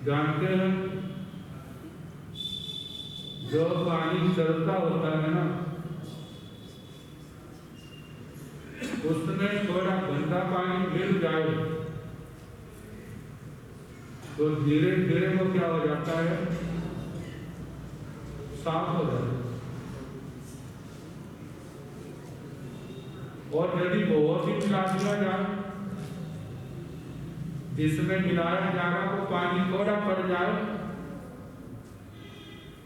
जानते हैं जो पानी चलता होता है ना, उसमें थोड़ा गंदा पानी मिल जाए तो धीरे धीरे वो क्या हो जाता है, साफ हो जाता है। और यदि बहुत ही मिला दिया जाए, जिसमें मिलाया जा रहा वो पानी थोड़ा पड़ जाए,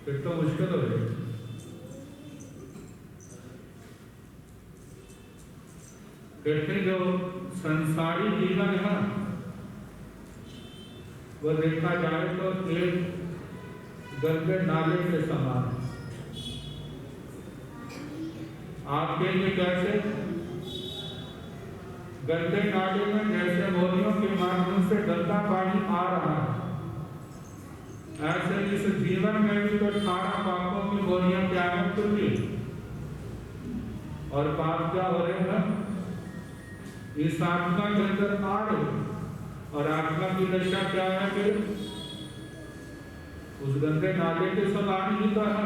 फिर तो मुश्किल हो जाएगी। कहते जो संसारी जीवन है वो देखा जाए तो एक गंदे नाले के समान है। आपके लिए कैसे? गंदे नाले में जैसे मोरियों के माध्यम से गंदा पानी आ रहा है, ऐसे इस जीवन में भी तो 18 पापों की मोरियां क्या है, खुली। और पाप क्या हो रहे हैं? इस आत्मा के अंदर आ रहे, और आत्मा की दशा क्या है? फिर उस गंदे नाले के समान ही तो है।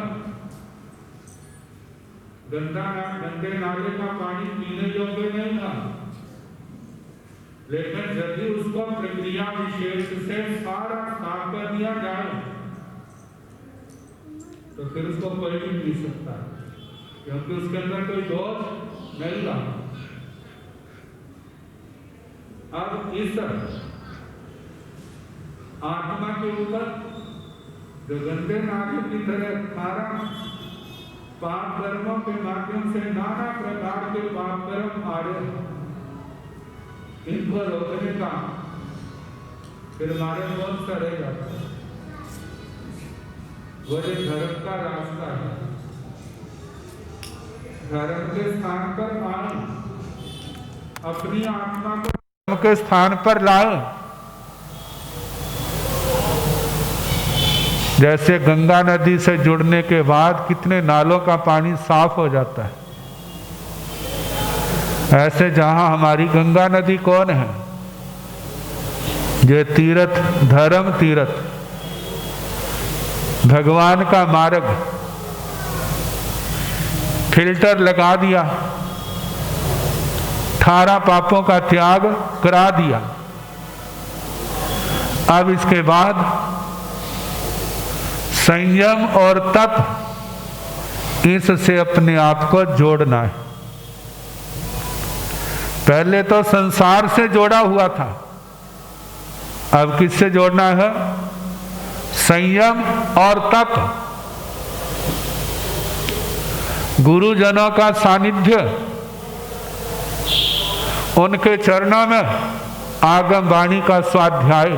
गंदे नाले का पानी पीने योग्य नहीं था, लेकिन यदि उसको प्रक्रिया विशेष से सारा साफ कर दिया जाए तो फिर उसको कोई भी पी सकता है, क्योंकि उसके अंदर कोई दोष नहीं रहा। अब इस आत्मा के ऊपर जो गंदे नाले की तरह सारा पाप कर्मों के माध्यम से नाना प्रकार के पाप कर्म आ रहे हैं, इनको रोकने का फिर हमारे कौन सा रह जाता है? वो जो धर्म का रास्ता है, धर्म के स्थान पर आए, अपनी आत्मा को धर्म के स्थान पर लाए। जैसे गंगा नदी से जुड़ने के बाद कितने नालों का पानी साफ हो जाता है, ऐसे जहां हमारी गंगा नदी कौन है? ये तीर्थ, धर्म तीर्थ, भगवान का मार्ग, फिल्टर लगा दिया, 18 पापों का त्याग करा दिया। अब इसके बाद संयम और तप, इससे अपने आप को जोड़ना है। पहले तो संसार से जोड़ा हुआ था, अब किससे जोड़ना है? संयम और तप। गुरुजनों का सानिध्य, उनके चरणों में आगम वाणी का स्वाध्याय,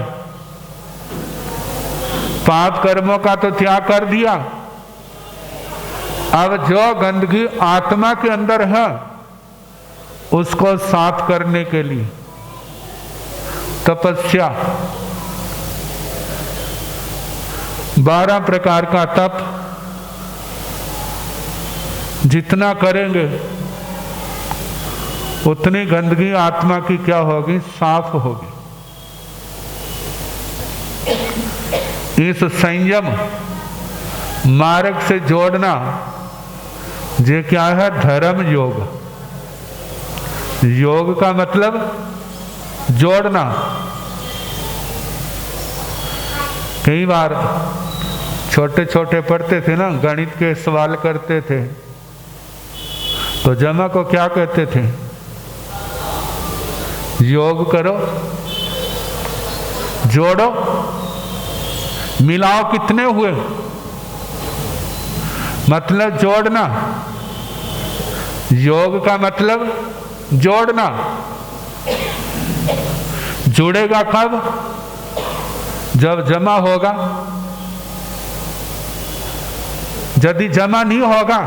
पाप कर्मों का तो त्याग कर दिया। अब जो गंदगी आत्मा के अंदर है उसको साफ करने के लिए तपस्या, 12 प्रकार का तप जितना करेंगे उतनी गंदगी आत्मा की क्या होगी? साफ होगी। इस संयम मार्ग से जोड़ना, ये क्या है? धर्म योग। योग का मतलब जोड़ना। कई बार छोटे छोटे पढ़ते थे ना, गणित के सवाल करते थे तो जमा को क्या कहते थे? योग करो, जोड़ो, मिलाओ, कितने हुए? मतलब जोड़ना। योग का मतलब जोड़ना। जुड़ेगा कब? जब जमा होगा। यदि जमा नहीं होगा,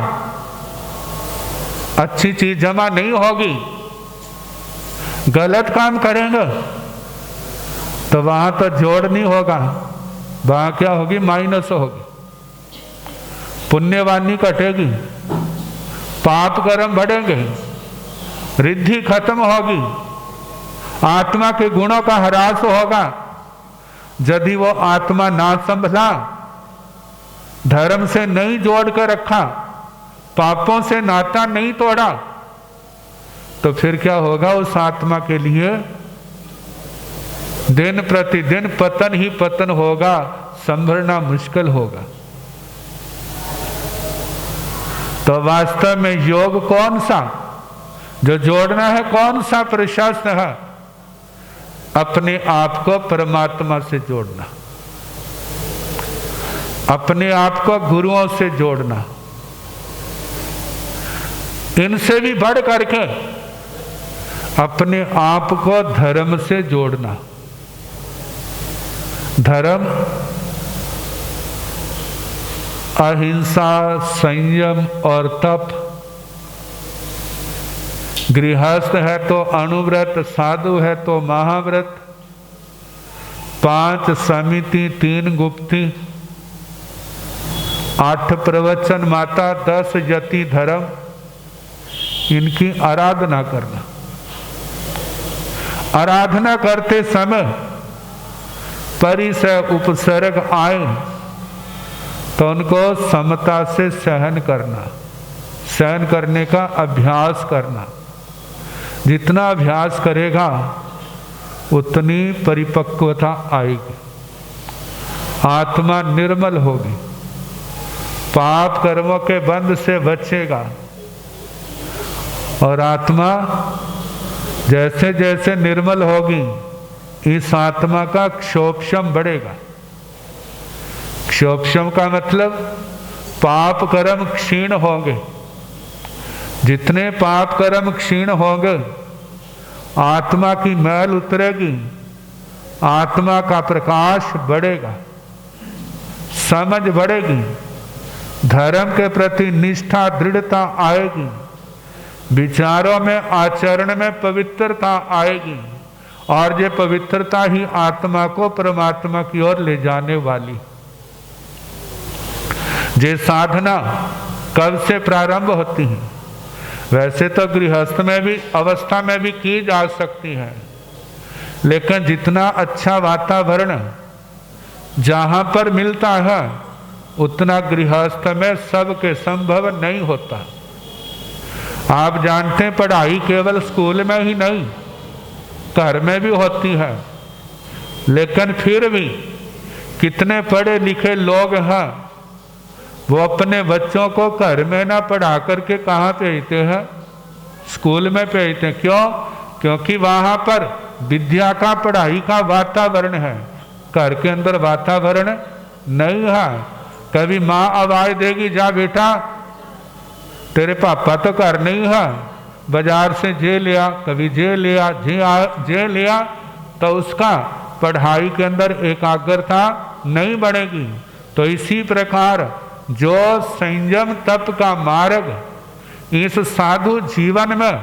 अच्छी चीज जमा नहीं होगी, गलत काम करेंगे तो वहां तो जोड़ नहीं होगा, वहां क्या होगी? माइनस होगी। पुण्यवानी घटेगी, पाप कर्म बढ़ेंगे, रिद्धि खत्म होगी, आत्मा के गुणों का ह्रास होगा, यदि वो आत्मा ना संभला, धर्म से नहीं जोड़ कर रखा, पापों से नाता नहीं तोड़ा, तो फिर क्या होगा? उस आत्मा के लिए दिन प्रतिदिन पतन ही पतन होगा, संभलना मुश्किल होगा। तो वास्तव में योग कौन सा जो जोड़ना है, कौन सा प्रशस्त है? अपने आप को परमात्मा से जोड़ना, अपने आप को गुरुओं से जोड़ना, इनसे भी बढ़ करके अपने आप को धर्म से जोड़ना। धर्म अहिंसा, संयम और तप। गृहस्थ है तो अणुव्रत, साधु है तो महाव्रत, 5 समिति, 3 गुप्ती, 8 प्रवचन माता, 10 यति धर्म, इनकी आराधना करना। आराधना करते समय परिसय उपसर्ग आए तो उनको समता से सहन करना, सहन करने का अभ्यास करना। जितना अभ्यास करेगा उतनी परिपक्वता आएगी, आत्मा निर्मल होगी, पाप कर्मों के बंध से बचेगा और आत्मा जैसे जैसे निर्मल होगी, इस आत्मा का क्षोभशम बढ़ेगा। क्षोभशम का मतलब पाप कर्म क्षीण होंगे। जितने पाप कर्म क्षीण होंगे, आत्मा की मैल उतरेगी, आत्मा का प्रकाश बढ़ेगा, समझ बढ़ेगी, धर्म के प्रति निष्ठा दृढ़ता आएगी, विचारों में आचरण में पवित्रता आएगी और ये पवित्रता ही आत्मा को परमात्मा की ओर ले जाने वाली। ये साधना कब से प्रारंभ होती है? वैसे तो गृहस्थ में भी अवस्था में भी की जा सकती है, लेकिन जितना अच्छा वातावरण जहाँ पर मिलता है उतना गृहस्थ में सबके संभव नहीं होता। आप जानते हैं, पढ़ाई केवल स्कूल में ही नहीं, घर में भी होती है, लेकिन फिर भी कितने पढ़े लिखे लोग हैं वो अपने बच्चों को घर में ना पढ़ा करके कहाँ भेजते हैं? स्कूल में भेजते हैं। क्यों? क्योंकि वहाँ पर विद्या का, पढ़ाई का वातावरण है, घर के अंदर वातावरण नहीं है। कभी माँ आवाज देगी, जा बेटा तेरे पापा तो घर नहीं है, बाजार से जे लिया, कभी जे लिया, जे लिया, तो उसका पढ़ाई के अंदर एकाग्रता नहीं बढ़ेगी। तो इसी प्रकार जो संयम तप का मार्ग इस साधु जीवन में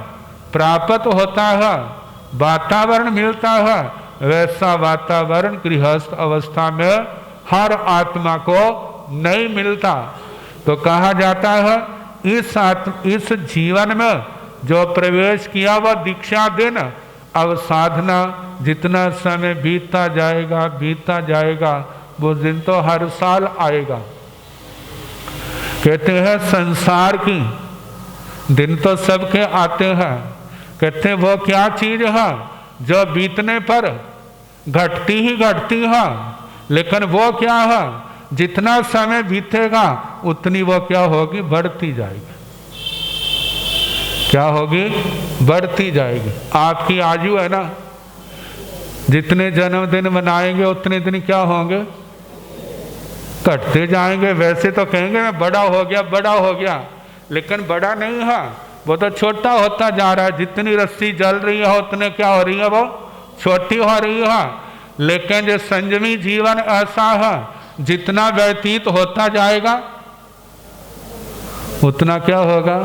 प्राप्त होता है, वातावरण मिलता है, वैसा वातावरण गृहस्थ अवस्था में हर आत्मा को नहीं मिलता। तो कहा जाता है इस जीवन में जो प्रवेश किया वह दीक्षा दिन। अब साधना जितना समय बीतता जाएगा वो दिन तो हर साल आएगा। कहते हैं संसार की दिन तो सबके आते हैं। कहते हैं वो क्या चीज है जो बीतने पर घटती ही घटती है, लेकिन वो क्या है जितना समय बीतेगा उतनी वो क्या होगी? बढ़ती जाएगी। क्या होगी? बढ़ती जाएगी। आपकी आयु है ना, जितने जन्मदिन मनाएंगे उतने दिन क्या होंगे? घटते जाएंगे। वैसे तो कहेंगे मैं बड़ा हो गया, लेकिन बड़ा नहीं है, वो तो छोटा होता जा रहा है। जितनी रस्सी जल रही है उतने क्या हो रही है? वो छोटी हो रही है। लेकिन जो संयमी जीवन ऐसा है, जितना व्यतीत होता जाएगा उतना क्या होगा?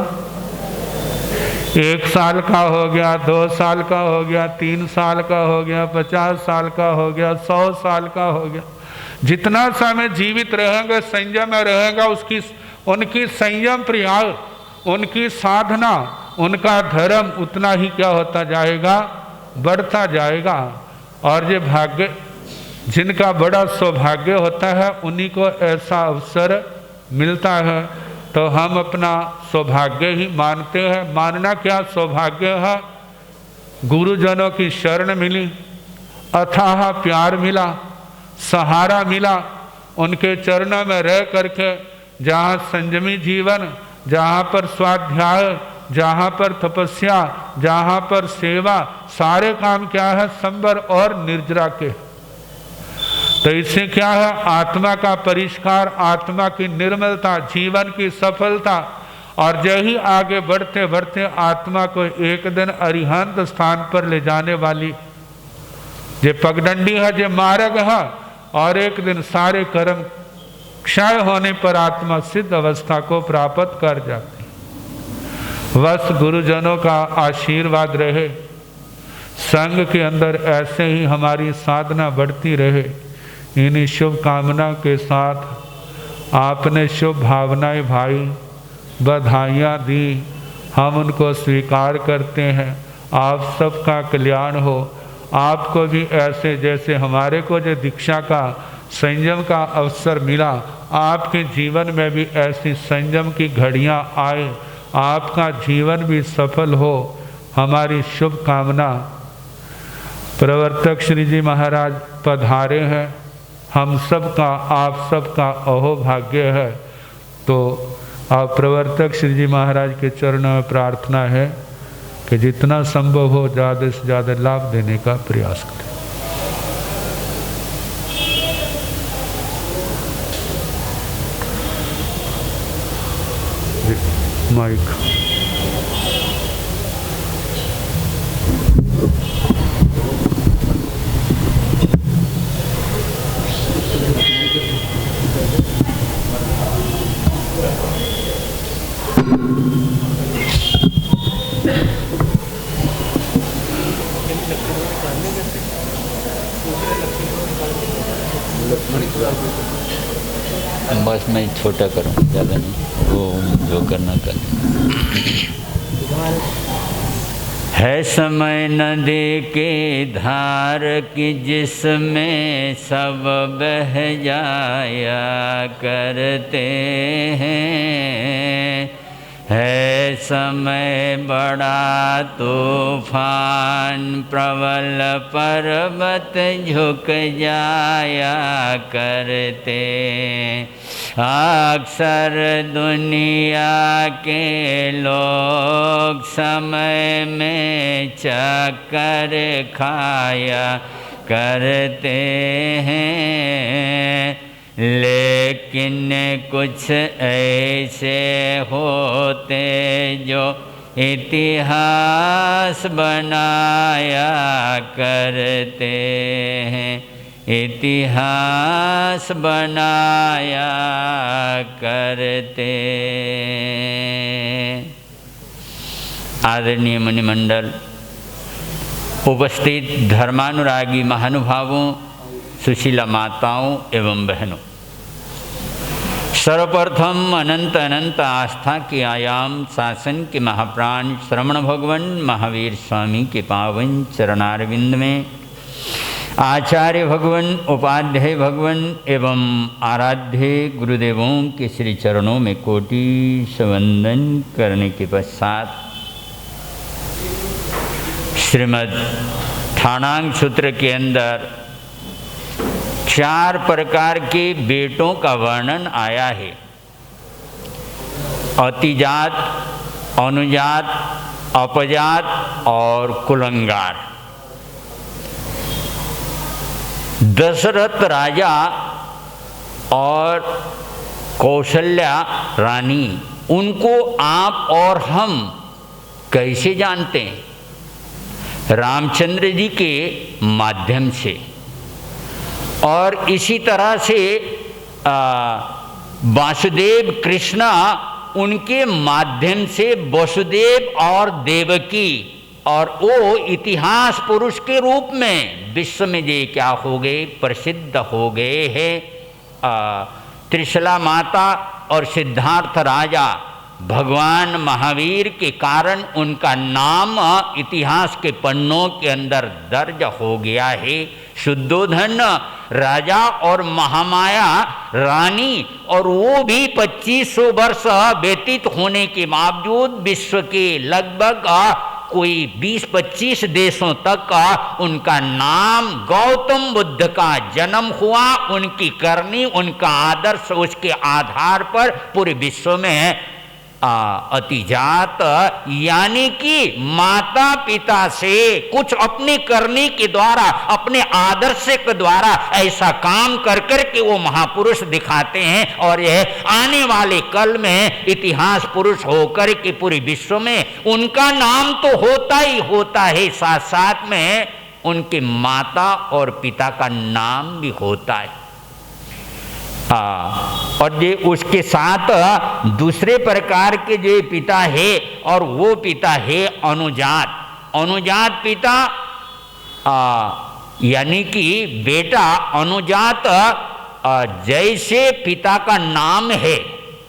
1 साल का हो गया, 2 साल का हो गया, 3 साल का हो गया, 50 साल का हो गया, 100 साल का हो गया। जितना समय जीवित रहेंगे, संयम में रहेगा, उनकी संयम प्रयास, उनकी साधना, उनका धर्म उतना ही क्या होता जाएगा? बढ़ता जाएगा। और ये जिनका बड़ा सौभाग्य होता है उन्हीं को ऐसा अवसर मिलता है। तो हम अपना सौभाग्य ही मानते हैं। मानना क्या सौभाग्य है? गुरुजनों की शरण मिली, अथाह प्यार मिला, सहारा मिला, उनके चरणों में रह करके जहाँ संयमी जीवन, जहाँ पर स्वाध्याय, जहाँ पर तपस्या, जहाँ पर सेवा, सारे काम क्या है? संवर और निर्जरा के। तो इससे क्या है? आत्मा का परिष्कार, आत्मा की निर्मलता, जीवन की सफलता। और जो ही आगे बढ़ते बढ़ते आत्मा को एक दिन अरिहंत स्थान पर ले जाने वाली ये पगडंडी है, जो मार्ग है। और एक दिन सारे कर्म क्षय होने पर आत्मा सिद्ध अवस्था को प्राप्त कर जाती। बस गुरुजनों का आशीर्वाद रहे, संघ के अंदर ऐसे ही हमारी साधना बढ़ती रहे। इन्हीं शुभ कामना के साथ आपने शुभ भावनाएं भाई, बधाइयाँ दी, हम उनको स्वीकार करते हैं। आप सबका कल्याण हो। आपको भी ऐसे जैसे हमारे को जो दीक्षा का संयम का अवसर मिला, आपके जीवन में भी ऐसी संयम की घड़ियाँ आए, आपका जीवन भी सफल हो, हमारी शुभ कामना। प्रवर्तक श्री जी महाराज पधारे हैं, हम सबका आप सबका अहोभाग्य है। तो आप प्रवर्तक श्री जी महाराज के चरणों में प्रार्थना है कि जितना संभव हो ज़्यादा से ज़्यादा लाभ देने का प्रयास करें। माइक बस मैं छोटा करूँ, ज़्यादा नहीं, वो जो करना कर। है समय नदी की धार की जिसमें सब बह जाया करते हैं। है समय बड़ा तूफान प्रबल पर्वत झुक जाया करते। अक्सर दुनिया के लोग समय में चक्कर खाया करते हैं, लेकिन कुछ ऐसे होते जो इतिहास बनाया करते हैं, इतिहास बनाया करते। आदरणीय मुनिमंडल, उपस्थित धर्मानुरागी महानुभावों, सुशीला माताओं एवं बहनों, सर्वप्रथम अनंत अनंत आस्था के आयाम शासन के महाप्राण श्रमण भगवान महावीर स्वामी के पावन चरणारविंद में आचार्य भगवान, उपाध्याय भगवान एवं आराध्य गुरुदेवों के श्री चरणों में कोटि वंदन करने के पश्चात श्रीमद् ठाणांग सूत्र के अंदर 4 प्रकार के बेटों का वर्णन आया है। अतिजात, अनुजात, अपजात और कुलंगार। दशरथ राजा और कौशल्या रानी, उनको आप और हम कैसे जानते हैं? रामचंद्र जी के माध्यम से। और इसी तरह से वासुदेव कृष्णा, उनके माध्यम से वसुदेव और देवकी, और वो इतिहास पुरुष के रूप में विश्व में ये क्या हो गए, प्रसिद्ध हो गए हैं। त्रिशला माता और सिद्धार्थ राजा भगवान महावीर के कारण उनका नाम इतिहास के पन्नों के अंदर दर्ज हो गया है। शुद्धोधन राजा और महामाया रानी, और वो भी 2500 वर्ष व्यतीत होने के बावजूद विश्व के लगभग कोई 20-25 देशों तक उनका नाम, गौतम बुद्ध का जन्म हुआ, उनकी करनी, उनका आदर्श, उसके आधार पर पूरे विश्व में अतिजात, यानी कि माता पिता से कुछ अपने करने के द्वारा, अपने आदर्श के द्वारा ऐसा काम कर कर के वो महापुरुष दिखाते हैं, और यह आने वाले कल में इतिहास पुरुष होकर के पूरे विश्व में उनका नाम तो होता ही होता है, साथ साथ में उनके माता और पिता का नाम भी होता है। और ये उसके साथ दूसरे प्रकार के जो पिता है, और वो पिता है अनुजात। अनुजात पिता यानी कि बेटा अनुजात, जैसे पिता का नाम है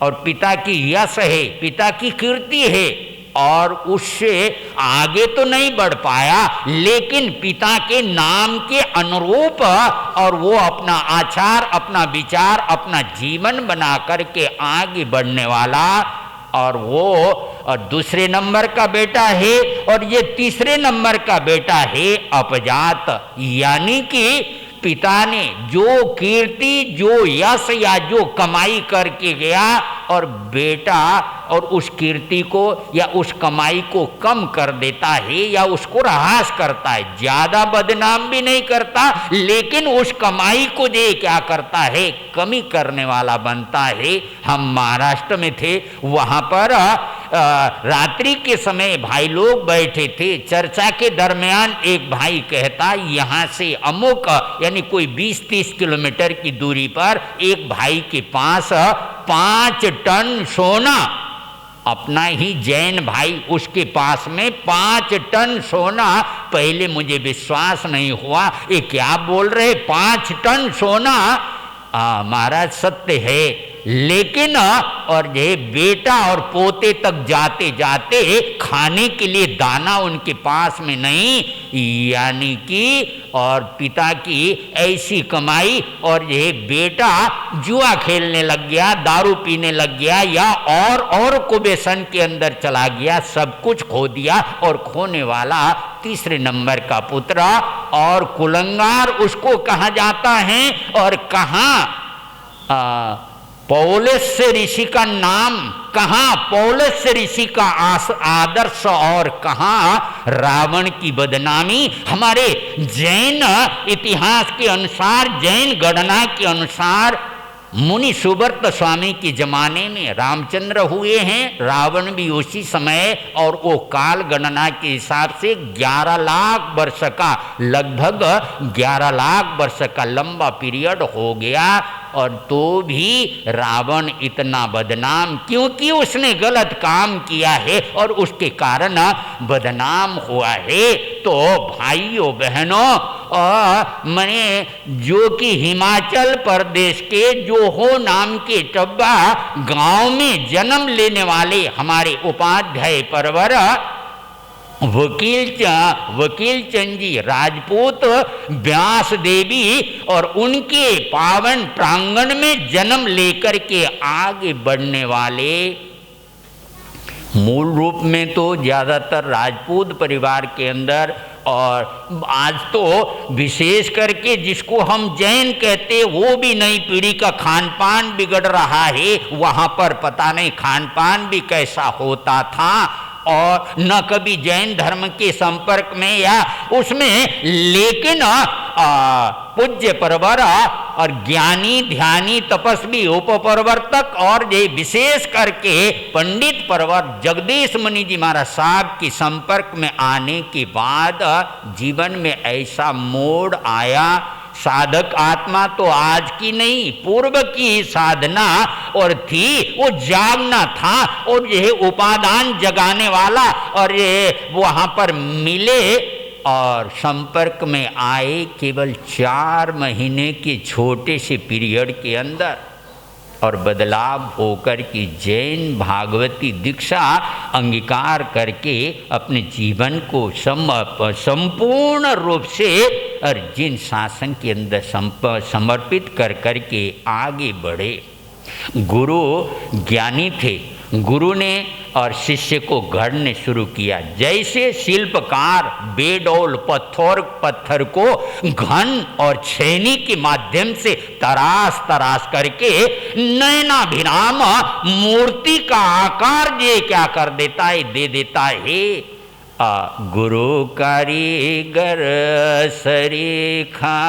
और पिता की यश है, पिता की कीर्ति है, और उससे आगे तो नहीं बढ़ पाया, लेकिन पिता के नाम के अनुरूप और वो अपना आचार, अपना विचार, अपना जीवन बना करके आगे बढ़ने वाला, और वो दूसरे नंबर का बेटा है। और ये तीसरे नंबर का बेटा है अपजात, यानी कि पिता ने जो कीर्ति, जो यश या जो कमाई करके गया, और बेटा और उस कीर्ति को या उस कमाई को कम कर देता है या उसको ह्रास करता है, ज़्यादा बदनाम भी नहीं करता, लेकिन उस कमाई को दे क्या करता है, कमी करने वाला बनता है। हम महाराष्ट्र में थे, वहाँ पर रात्रि के समय भाई लोग बैठे थे, चर्चा के दरमियान एक भाई कहता, यहाँ से अमुक यानी कोई 20-30 किलोमीटर की दूरी पर एक भाई के पास 5 टन सोना, अपना ही जैन भाई, उसके पास में 5 टन सोना। पहले मुझे विश्वास नहीं हुआ, ये क्या बोल रहे, 5 टन सोना। महाराज सत्य है, लेकिन और ये बेटा और पोते तक जाते जाते खाने के लिए दाना उनके पास में नहीं, यानी कि और पिता की ऐसी कमाई, और ये बेटा जुआ खेलने लग गया, दारू पीने लग गया, या और को व्यसन के अंदर चला गया, सब कुछ खो दिया, और खोने वाला तीसरे नंबर का पुत्र, और कुलंगार उसको कहा जाता है। और कहाँ पौलुस ऋषि का नाम, कहाँ पौलुस ऋषि का आदर्श, और कहाँ रावण की बदनामी। हमारे जैन इतिहास के अनुसार, जैन गणना के अनुसार मुनि सुब्रत स्वामी के जमाने में रामचंद्र हुए हैं, रावण भी उसी समय, और वो काल गणना के हिसाब से 11 लाख वर्ष का, लगभग 11 लाख वर्ष का लंबा पीरियड हो गया। और तो भी रावण इतना बदनाम, क्योंकि उसने गलत काम किया है और उसके कारण बदनाम हुआ है। तो भाइयों बहनों, मैंने जो कि हिमाचल प्रदेश के जोहो नाम के टब्बा गांव में जन्म लेने वाले हमारे उपाध्याय परवर वकील चंद जी राजपूत व्यास देवी और उनके पावन प्रांगण में जन्म लेकर के आगे बढ़ने वाले, मूल रूप में तो ज़्यादातर राजपूत परिवार के अंदर, और आज तो विशेष करके जिसको हम जैन कहते, वो भी नई पीढ़ी का खान पान बिगड़ रहा है। वहाँ पर पता नहीं खान पान भी कैसा होता था, और न कभी जैन धर्म के संपर्क में या उसमें, लेकिन पूज्य परवर और ज्ञानी ध्यानी तपस्वी उपप्रवर्तक और ये विशेष करके पंडित परवर जगदीश मुनि जी महाराज साहब के संपर्क में आने के बाद जीवन में ऐसा मोड़ आया। साधक आत्मा तो आज की नहीं, पूर्व की साधना और थी, वो जागना था, और यह उपादान जगाने वाला, और ये वहाँ पर मिले और संपर्क में आए केवल 4 महीने के छोटे से पीरियड के अंदर। और बदलाव होकर की जैन भागवती दीक्षा अंगीकार करके अपने जीवन को संपूर्ण रूप से और जिन शासन के अंदर समर्पित कर करके आगे बढ़े। गुरु ज्ञानी थे, गुरु ने और शिष्य को गढ़ने शुरू किया। जैसे शिल्पकार बेडौल पत्थर को घन और छेनी के माध्यम से तराश करके नयनाभिराम मूर्ति का आकार ये क्या कर देता है, दे देता है। गुरु कारीगर सरीखा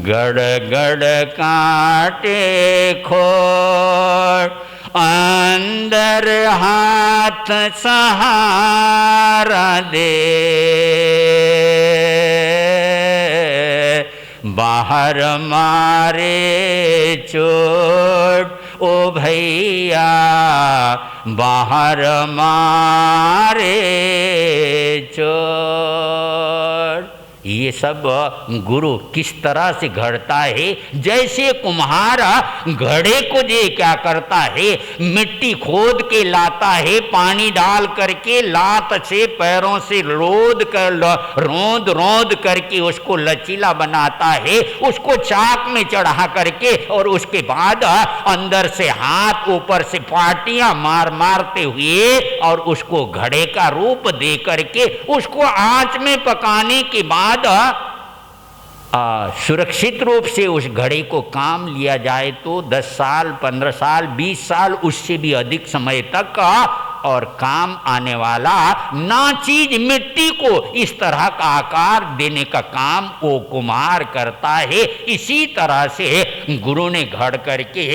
गड़ गड़ काटे खोर अंदर हाथ सहारा दे, बाहर मारे चोट ओ भैया, बाहर मारे चोट। ये सब गुरु किस तरह से घड़ता है। जैसे कुम्हार घड़े को ये क्या करता है, मिट्टी खोद के लाता है, पानी डाल करके लात से पैरों से रोंद करके उसको लचीला बनाता है, उसको चाक में चढ़ा करके और उसके बाद अंदर से हाथ ऊपर से पाटियां मारते हुए और उसको घड़े का रूप दे करके उसको आंच में पकाने के बाद सुरक्षित रूप से उस घड़े को काम लिया जाए तो 10 साल 15 साल 20 साल उससे भी अधिक समय तक और काम आने वाला ना चीज मिट्टी को इस तरह का आकार देने का काम वो कुम्हार करता है। इसी तरह से गुरु ने घड़ करके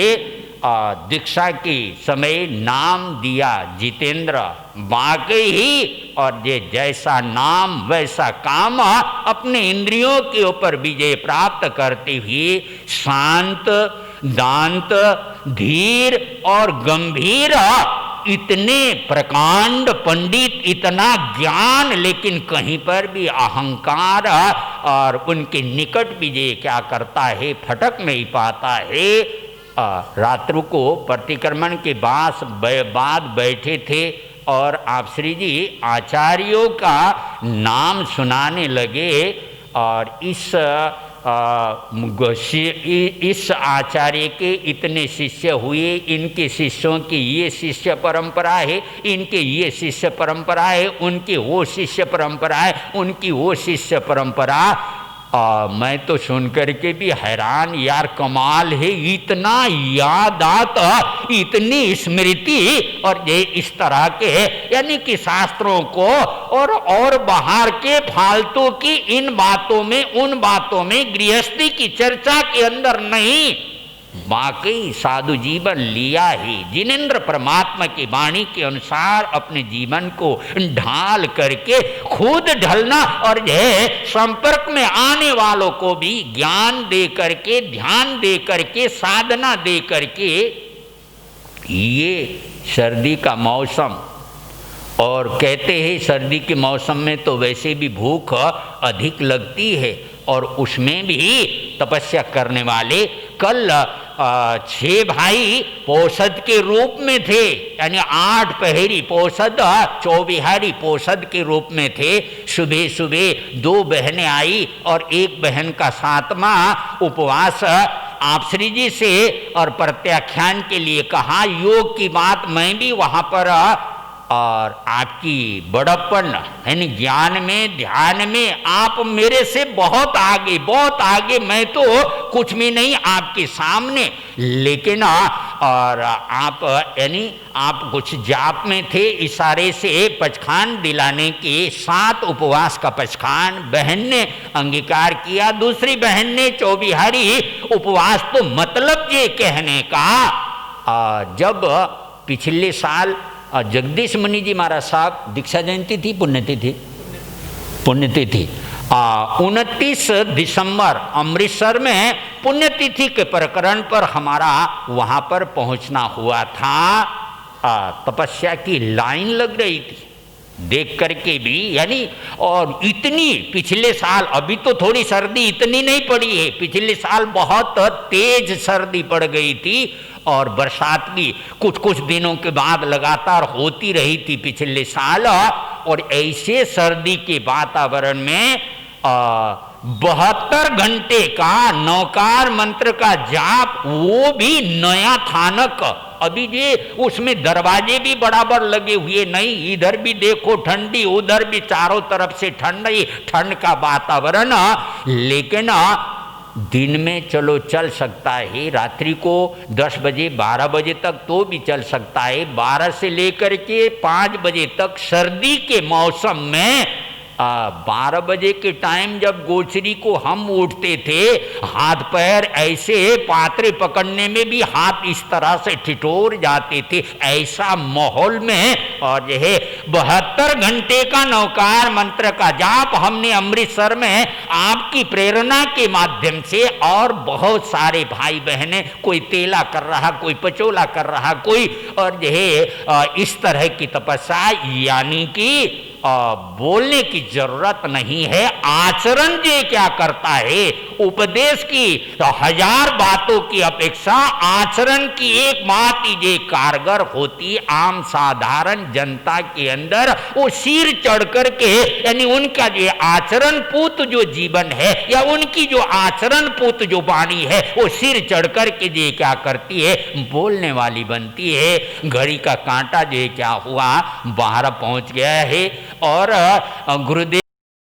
दीक्षा के समय नाम दिया जितेंद्र, वाकई ही और ये जैसा नाम वैसा काम अपने इंद्रियों के ऊपर विजय प्राप्त करते हुए शांत दांत धीर और गंभीर, इतने प्रकांड पंडित, इतना ज्ञान, लेकिन कहीं पर भी अहंकार और उनके निकट विजय क्या करता है, फटक नहीं पाता है। रात्रु को प्रतिक्रमण के बाद बैठे थे और आप श्री जी आचार्यों का नाम सुनाने लगे और इस आचार्य के इतने शिष्य हुए, इनके शिष्यों की ये शिष्य परंपरा है, इनके ये शिष्य परंपरा है, उनकी वो शिष्य परंपरा है, उनकी वो शिष्य परंपरा। मैं तो सुन करके भी हैरान, यार कमाल है, इतना याद आता, इतनी स्मृति और ये इस तरह के, यानी कि शास्त्रों को और बाहर के फालतू की इन बातों में उन बातों में गृहस्थी की चर्चा के अंदर नहीं, वाकई साधु जीवन लिया ही जिनेंद्र परमात्मा की वाणी के अनुसार अपने जीवन को ढाल करके खुद ढलना और यह संपर्क में आने वालों को भी ज्ञान दे करके, ध्यान दे करके, साधना दे करके। ये सर्दी का मौसम, और कहते हैं सर्दी के मौसम में तो वैसे भी भूख अधिक लगती है और उसमें भी तपस्या करने वाले कल 6 भाई पोषद के रूप में थे, यानी 8 पहरी पोषद 24 पोषद के रूप में थे। सुबह सुबह 2 बहनें आई और एक बहन का 7वां उपवास आप श्री जी से और प्रत्याख्यान के लिए कहा। योग की बात मैं भी वहाँ पर और आपकी बड़प्पन यानी ज्ञान में ध्यान में आप मेरे से बहुत आगे, मैं तो कुछ भी नहीं आपके सामने, लेकिन और आप यानी आप कुछ जाप में थे, इशारे से पचखान दिलाने के 7 उपवास का पचखान बहन ने अंगीकार किया। दूसरी बहन ने 24 उपवास, तो मतलब ये कहने का जब पिछले साल जगदीश मुनि जी महाराज साहब दीक्षा जयंती थी, पुण्यतिथि 29 दिसंबर अमृतसर में पुण्यतिथि के प्रकरण पर हमारा वहाँ पर पहुँचना हुआ था। तपस्या की लाइन लग रही थी देख करके भी, यानी और इतनी पिछले साल, अभी तो थोड़ी सर्दी इतनी नहीं पड़ी है, पिछले साल बहुत तेज सर्दी पड़ गई थी और बरसात भी कुछ कुछ दिनों के बाद लगातार होती रही थी पिछले साल। और ऐसे सर्दी के वातावरण में 72 घंटे का नौकार मंत्र का जाप, वो भी नया थानक। अभी ये उसमें दरवाजे भी बराबर लगे हुए नहीं, इधर भी देखो ठंडी, उधर भी चारों तरफ से ठंडी, ठंड का वातावरण। लेकिन दिन में चलो चल सकता है, रात्रि को 10 बजे 12 बजे तक तो भी चल सकता है, 12 से लेकर के 5 बजे तक सर्दी के मौसम में 12 बजे के टाइम जब गोचरी को हम उठते थे, हाथ पैर ऐसे पात्रे पकड़ने में भी हाथ इस तरह से ठिठुर जाते थे, ऐसा माहौल में। और यह 72 घंटे का नौकार मंत्र का जाप हमने अमृतसर में आपकी प्रेरणा के माध्यम से, और बहुत सारे भाई बहने, कोई तेला कर रहा, कोई पचोला कर रहा, कोई, और यह इस तरह की तपस्या, यानी कि बोलने की जरूरत नहीं है, आचरण जे क्या करता है, उपदेश की 1000 बातों की अपेक्षा आचरण की एक बात ही जे कारगर होती आम साधारण जनता के अंदर, वो सिर चढ़ करके, यानी उनका जो आचरण पूत जो जीवन है, या उनकी जो आचरण पूत जो वाणी है, वो सिर चढ़ करके जे क्या करती है, बोलने वाली बनती है। घड़ी का कांटा जे क्या हुआ बाहर पहुंच गया है, और गुरुदेव